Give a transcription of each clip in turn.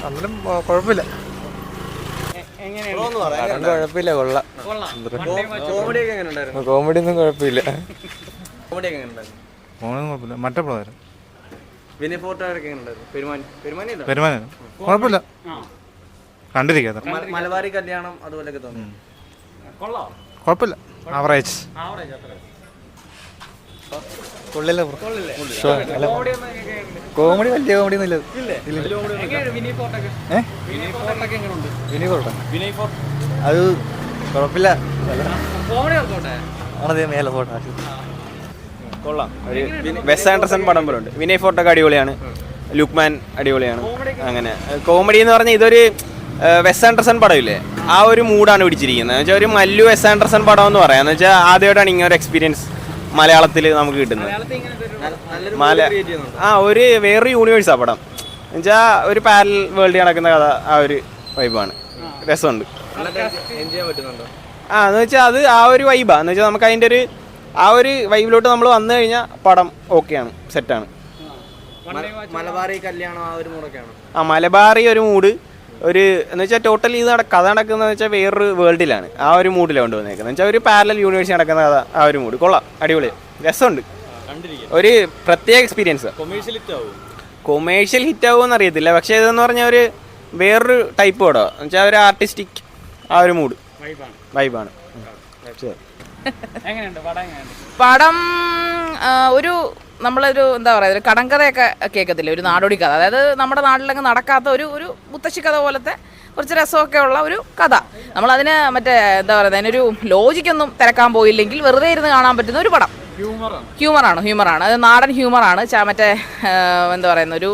അന്നേരം കുഴപ്പമില്ല, കുഴപ്പമില്ല, കൊള്ളാം. കോമഡി ഒന്നും കുഴപ്പമില്ല, മറ്റേ പ്രധാനം പെരുമാനം കുഴപ്പമില്ല, കണ്ടിരിക്കാതെ. മലബാറി കല്യാണം അതുപോലെയൊക്കെ തോന്നി, കുഴപ്പമില്ല, ആവറേജ്. കോമഡി വലിയ കോമഡി ഒന്നും അത് കുഴപ്പമില്ല, മേലെ ഫോട്ടോ കൊള്ളാം. വെസ് ആൻഡർസൺ പടം പോലെ ഉണ്ട്. വിനയ് ഫോർട്ടൊക്കെ അടിപൊളിയാണ്, ലുക്മാൻ അടിപൊളിയാണ്. അങ്ങനെ കോമഡി എന്ന് പറഞ്ഞാൽ ഇതൊരു വെസ് ആൻഡർസൺ പടമില്ലേ, ആ ഒരു മൂഡാണ് പിടിച്ചിരിക്കുന്നത്. എന്ന് വെച്ചാൽ ഒരു മല്ലു വെസ് ആൻഡർസൺ പടം എന്ന് പറയാം. എന്ന് വെച്ചാൽ ആദ്യമായിട്ടാണ് ഇങ്ങനെ ഒരു എക്സ്പീരിയൻസ് മലയാളത്തിൽ നമുക്ക് കിട്ടുന്നത്. ഒരു വേറൊരു യൂണിവേഴ്സാണ് പടം. എന്നുവെച്ചാൽ ഒരു പാരലൽ വേൾഡ് നടക്കുന്ന കഥ, ആ ഒരു വൈബാണ്, രസമുണ്ട്. എന്ന് വെച്ചാൽ അത് ആ ഒരു വൈബാണ്. എന്ന് വെച്ചാൽ നമുക്ക് അതിൻ്റെ ആ ഒരു വൈബിലോട്ട് നമ്മൾ വന്നു കഴിഞ്ഞാൽ പടം ഓക്കെയാണ്, സെറ്റാണ്. മലബാറി കല്യാണം ആ ഒരു മൂടൊക്കെയാണ്. മലബാറി ഒരു മൂഡ്, ഒരു എന്ന് വെച്ചാൽ ടോട്ടലി ഇത് കഥ നടക്കുന്നതെന്ന് വെച്ചാൽ വേറൊരു വേൾഡിലാണ്, ആ ഒരു മൂഡിലാണ് കൊണ്ടുവന്നേക്കുന്നത്. എന്ന് വെച്ചാൽ ഒരു പാരലൽ യൂണിവേഴ്സിറ്റി നടക്കുന്ന കഥ, ആ ഒരു മൂഡ് കൊള്ളാം, അടിപൊളി, രസമുണ്ട്, ഒരു പ്രത്യേക എക്സ്പീരിയൻസ്. കൊമേഴ്ഷ്യൽ ഹിറ്റ് ആവുമെന്ന് അറിയത്തില്ല, പക്ഷേ ഇതെന്ന് പറഞ്ഞാൽ ഒരു വേറൊരു ടൈപ്പ് പടം. എന്ന് വെച്ചാൽ ഒരു ആർട്ടിസ്റ്റിക് ആ ഒരു മൂഡ് വൈബാണ്. പടം ഒരു നമ്മളൊരു എന്താ പറയുക, ഒരു കടങ്കഥയൊക്കെ കേൾക്കത്തില്ലേ, ഒരു നാടോടി കഥ, അതായത് നമ്മുടെ നാട്ടിലൊക്കെ നടക്കാത്ത ഒരു മുത്തശ്ശി കഥ പോലത്തെ കുറച്ച് രസമൊക്കെ ഉള്ള ഒരു കഥ. നമ്മളതിന് മറ്റേ എന്താ പറയുക, അതിനൊരു ലോജിക്കൊന്നും തിരക്കാൻ പോയില്ലെങ്കിൽ വെറുതെ ഇരുന്ന് കാണാൻ പറ്റുന്ന ഒരു പടം. ഹ്യൂമറാണ്, അത് നാടൻ ഹ്യൂമറാണ്. മറ്റേ എന്താ പറയുന്ന ഒരു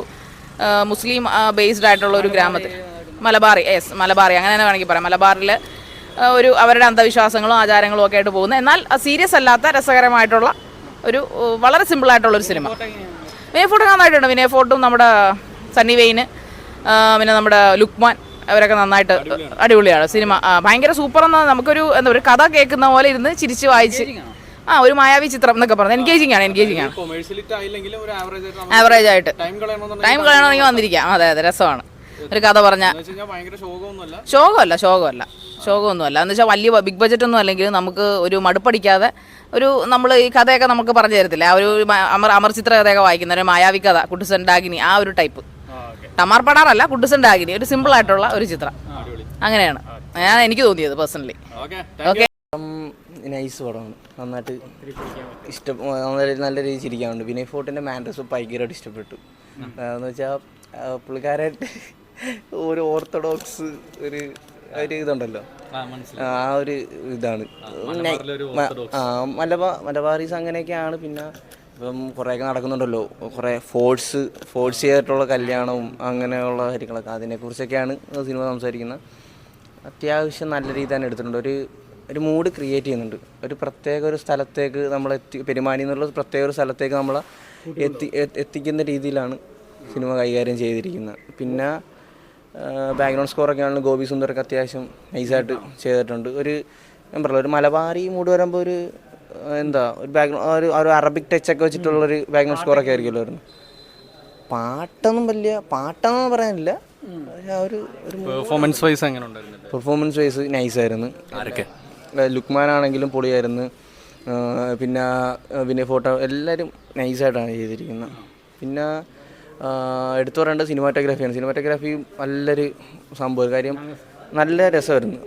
മുസ്ലിം ബേസ്ഡ് ആയിട്ടുള്ള ഒരു ഗ്രാമത്തിൽ, മലബാറി അങ്ങനെ തന്നെ വേണമെങ്കിൽ പറയാം. മലബാറിൽ ഒരു അവരുടെ അന്ധവിശ്വാസങ്ങളും ആചാരങ്ങളും ഒക്കെ ആയിട്ട് പോകുന്ന, എന്നാൽ സീരിയസ് അല്ലാത്ത രസകരമായിട്ടുള്ള ഒരു വളരെ സിമ്പിളായിട്ടുള്ളൊരു സിനിമ. വിനയ് ഫോർട്ട് നന്നായിട്ടുണ്ട്. വിനയ് ഫോർട്ടും നമ്മുടെ സണ്ണി വെയിന്, പിന്നെ നമ്മുടെ ലുക്മാൻ, അവരൊക്കെ നന്നായിട്ട് അടിപൊളിയാണ്. സിനിമ ഭയങ്കര സൂപ്പറെന്ന്, നമുക്കൊരു എന്താ ഒരു കഥ കേൾക്കുന്ന പോലെ ഇരുന്ന് ചിരിച്ച് വായിച്ച് ഒരു മായാവി ചിത്രം എന്നൊക്കെ പറഞ്ഞത് എൻഗേജിങ് ആണ്. ആവറേജ് ആയിട്ട് ടൈം കളയണമെങ്കിൽ വന്നിരിക്കാം. അതെ, രസമാണ്. ഒരു കഥ പറഞ്ഞ ശോകമൊന്നുമല്ല. എന്ന് വെച്ചാൽ വലിയ ബിഗ് ബഡ്ജറ്റ് ഒന്നും അല്ലെങ്കിൽ നമുക്ക് ഒരു മടുപ്പടിക്കാതെ ഒരു നമ്മൾ ഈ കഥയൊക്കെ നമുക്ക് പറഞ്ഞു തരത്തില്ല, ആ ഒരു അമർചിത്ര കഥയൊക്കെ വായിക്കുന്ന ഒരു മായാവി കഥ, കുട്ടുസൻ ഡാഗിനി, ആ ഒരു ടൈപ്പ്. ടമാർ പടാറല്ല, കുട്ടുസൻ ഡാഗിനി, ഒരു സിമ്പിൾ ആയിട്ടുള്ള ഒരു ചിത്രം. അങ്ങനെയാണ് എനിക്ക് തോന്നിയത് പേഴ്സണലി. ഓക്കെ, നൈസ് പടമാണ്, നന്നായിട്ട് നല്ല രീതിയിൽ ചിരിക്കാറുണ്ട്. വിനയ് ഫോർട്ടിൻ്റെ മാൻഡ്രസ് ഭയങ്കരമായിട്ട് ഇഷ്ടപ്പെട്ടു. എന്ന് വെച്ചാൽ പുള്ളിക്കാരായിട്ട് ഒരു ഓർത്തഡോക്സ് ഒരു ഇതുണ്ടല്ലോ, ആ ഒരു ഇതാണ്. മലബാറീസ് അങ്ങനെയൊക്കെയാണ്. പിന്നെ ഇപ്പം കുറേയൊക്കെ നടക്കുന്നുണ്ടല്ലോ, കുറേ ഫോഴ്സ് ചെയ്തിട്ടുള്ള കല്യാണവും അങ്ങനെയുള്ള കാര്യങ്ങളൊക്കെ, അതിനെക്കുറിച്ചൊക്കെയാണ് സിനിമ സംസാരിക്കുന്നത്. അത്യാവശ്യം നല്ല രീതിയിൽ തന്നെ എടുത്തിട്ടുണ്ട്. ഒരു മൂഡ് ക്രിയേറ്റ് ചെയ്യുന്നുണ്ട്. ഒരു പ്രത്യേക ഒരു സ്ഥലത്തേക്ക് നമ്മൾ പെരുമാനി എന്നുള്ള പ്രത്യേക ഒരു സ്ഥലത്തേക്ക് നമ്മളെ എത്തിക്കുന്ന രീതിയിലാണ് സിനിമ കൈകാര്യം ചെയ്തിരിക്കുന്നത്. പിന്നെ ബാക്ക്ഗ്രൗണ്ട് സ്കോറൊക്കെ ആണെങ്കിലും ഗോപി സുന്ദറൊക്കെ അത്യാവശ്യം നൈസായിട്ട് ചെയ്തിട്ടുണ്ട്. ഞാൻ പറഞ്ഞില്ല, ഒരു മലബാറി മൂഡ് വരുമ്പോൾ ഒരു ഒരു അറബിക് ടച്ചൊക്കെ വെച്ചിട്ടുള്ളൊരു ബാക്ക്ഗ്രൗണ്ട് സ്കോറൊക്കെ ആയിരിക്കുമല്ലോ വരുന്നത്. പാട്ടെന്ന് പറയാനില്ല, ഒരു പെർഫോമൻസ് വൈസ് നൈസായിരുന്നു. ലുക്മാനാണെങ്കിലും പൊളിയായിരുന്നു. പിന്നെ വിനയ് ഫോർട്ട്, എല്ലാവരും നൈസായിട്ടാണ് ചെയ്തിരിക്കുന്നത്. പിന്നെ എടുത്തു പറയേണ്ടത് സിനിമാറ്റോഗ്രാഫിയാണ്. സിനിമാറ്റോഗ്രാഫി നല്ലൊരു സംഭവം, കാര്യം നല്ല രസമായിരുന്നു.